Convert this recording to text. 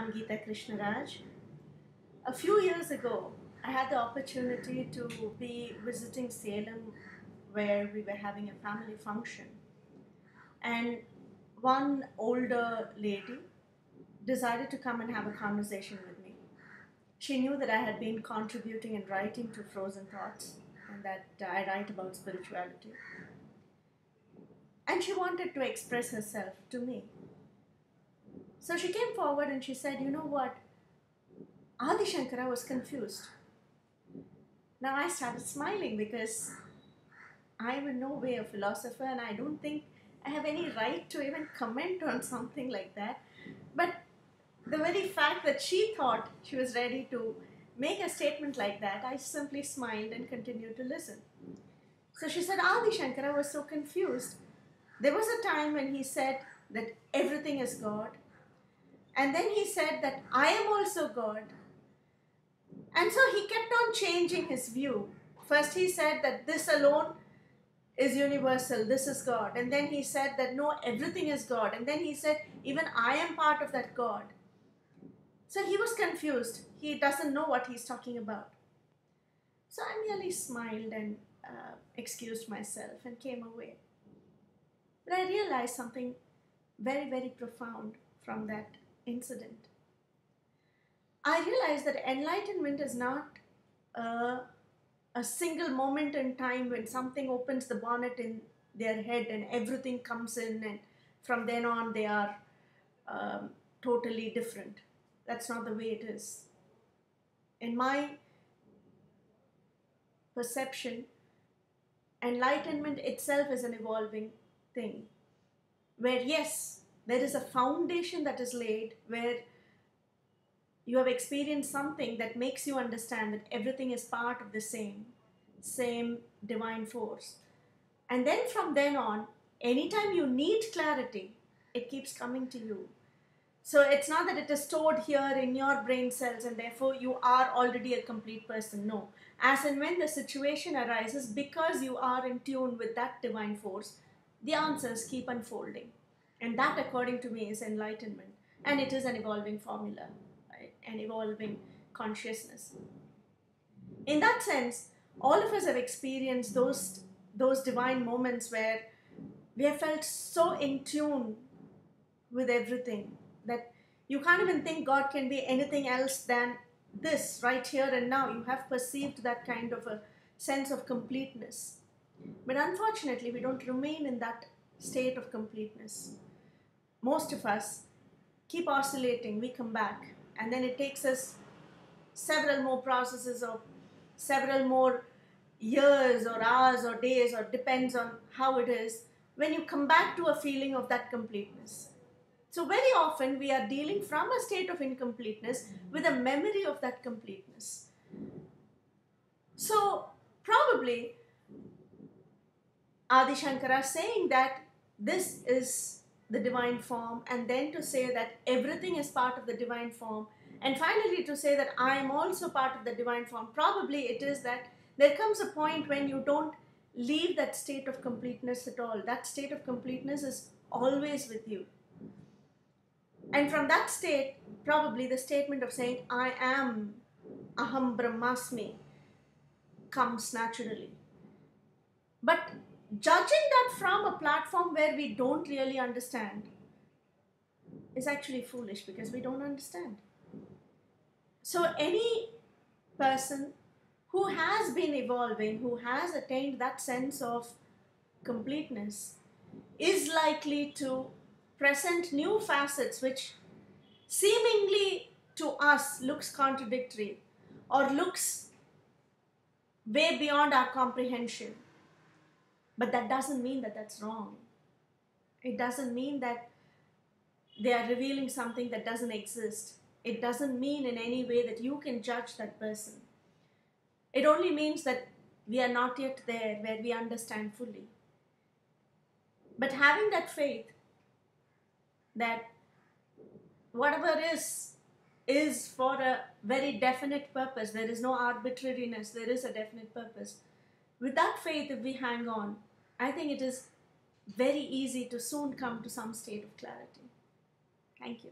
I'm Geeta Krishnaraj. A few years ago, I had the opportunity to be visiting Salem where we were having a family function. And one older lady decided to come and have a conversation with me. She knew that I had been contributing and writing to Frozen Thoughts and that I write about spirituality. And she wanted to express herself to me. So she came forward and she said, "You know what? Aadishankara was confused." Now I started smiling because I am in no way a philosopher and I don't think I have any right to even comment on something like that. But the very fact that she thought she was ready to make a statement like that, I simply smiled and continued to listen. So she said, Aadishankara was so confused. There was a time when he said that everything is God. And then he said that I am also God. And so he kept on changing his view. First he said that this alone is universal, this is God. And then he said that no, everything is God. And then he said, even I am part of that God. So he was confused. He doesn't know what he's talking about. So I merely smiled and excused myself and came away. But I realized something very, very profound from that incident. I realized that enlightenment is not a single moment in time when something opens the bonnet in their head and everything comes in, and from then on they are totally different. That's not the way it is. In my perception, enlightenment itself is an evolving thing, where yes, there is a foundation that is laid, where you have experienced something that makes you understand that everything is part of the same divine force. And then from then on, anytime you need clarity, it keeps coming to you. So it's not that it is stored here in your brain cells and therefore you are already a complete person. No. As and when the situation arises, because you are in tune with that divine force, the answers keep unfolding. And that, according to me, is enlightenment. And it is an evolving formula, right? An evolving consciousness. In that sense, all of us have experienced those divine moments where we have felt so in tune with everything that you can't even think God can be anything else than this right here and now. You have perceived that kind of a sense of completeness. But unfortunately, we don't remain in that state of completeness. Most of us keep oscillating, we come back, and then it takes us several more processes of several more years or hours or days, or depends on how it is, when you come back to a feeling of that completeness. So very often we are dealing from a state of incompleteness with a memory of that completeness. So probably Aadishankara saying that this is the divine form, and then to say that everything is part of the divine form, and finally to say that I am also part of the divine form, probably it is that there comes a point when you don't leave that state of completeness at all. That state of completeness is always with you. And from that state, probably the statement of saying, I am, aham brahmasmi, comes naturally. But judging that from a platform where we don't really understand is actually foolish, because we don't understand. So any person who has been evolving, who has attained that sense of completeness, is likely to present new facets which seemingly to us looks contradictory or looks way beyond our comprehension. But that doesn't mean that that's wrong. It doesn't mean that they are revealing something that doesn't exist. It doesn't mean in any way that you can judge that person. It only means that we are not yet there where we understand fully. But having that faith that whatever is for a very definite purpose. There is no arbitrariness, there is a definite purpose. With that faith, if we hang on, I think it is very easy to soon come to some state of clarity. Thank you.